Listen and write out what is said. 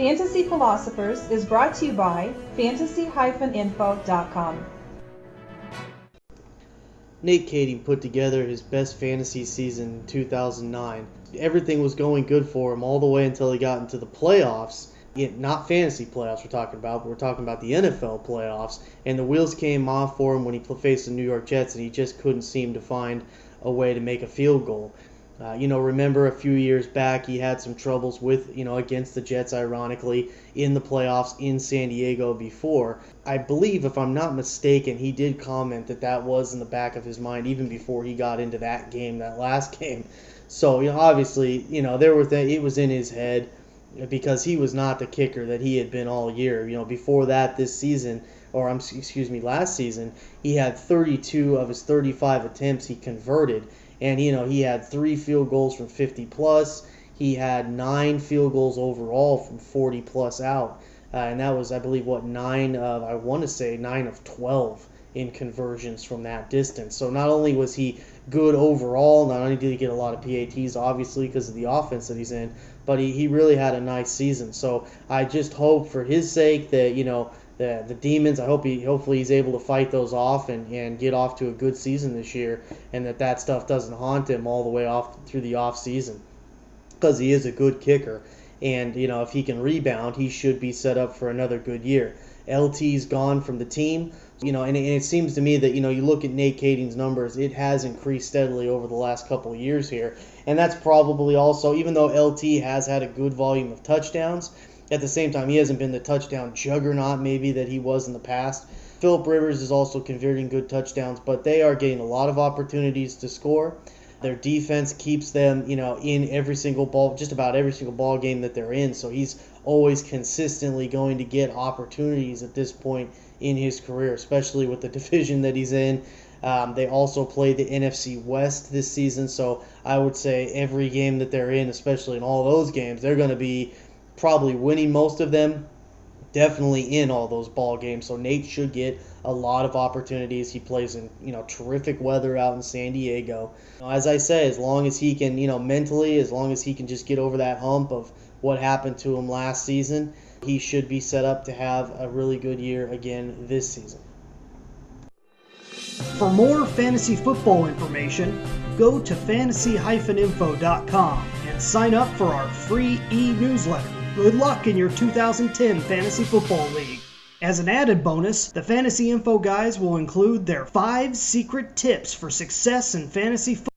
Fantasy Philosophers is brought to you by fantasy-info.com. Nate Kaeding put together his best fantasy season in 2009. Everything was going good for him all the way until he got into the playoffs. Not fantasy playoffs we're talking about, but we're talking about the NFL playoffs. And the wheels came off for him when he faced the New York Jets, and he just couldn't seem to find a way to make a field goal. Remember a few years back he had some troubles with, against the Jets, ironically, in the playoffs in San Diego before. I believe, if I'm not mistaken, he did comment that was in the back of his mind even before he got into that game, that last game. So, obviously, it was in his head because he was not the kicker that he had been all year. Before that, last season, he had 32 of his 35 attempts he converted. And, he had 3 field goals from 50 plus. He had 9 field goals overall from 40 plus out. And that was, I believe, 9 of 12 in conversions from that distance. So not only was he good overall, not only did he get a lot of PATs, obviously, because of the offense that he's in, but he really had a nice season. So I just hope for his sake that, the Demons, hopefully he's able to fight those off and get off to a good season this year, and that stuff doesn't haunt him all the way off through the off season, because he is a good kicker. And, if he can rebound, he should be set up for another good year. LT's gone from the team, and it seems to me that, you look at Nate Kaeding's numbers, it has increased steadily over the last couple of years here. And that's probably also, even though LT has had a good volume of touchdowns, at the same time, he hasn't been the touchdown juggernaut maybe that he was in the past. Phillip Rivers is also converting good touchdowns, but they are getting a lot of opportunities to score. Their defense keeps them, in just about every single ball game that they're in. So he's always consistently going to get opportunities at this point in his career, especially with the division that he's in. They also play the NFC West this season, so I would say every game that they're in, especially in all those games, they're going to be probably winning most of them, definitely in all those ball games. So Nate should get a lot of opportunities. He plays in terrific weather out in San Diego. As I say, as long as he can mentally, as long as he can just get over that hump of what happened to him last season, he should be set up to have a really good year again this season. For more fantasy football information, go to fantasy-info.com and sign up for our free e-newsletter. Good luck in your 2010 Fantasy Football League. As an added bonus, the Fantasy Info guys will include their 5 secret tips for success in fantasy football.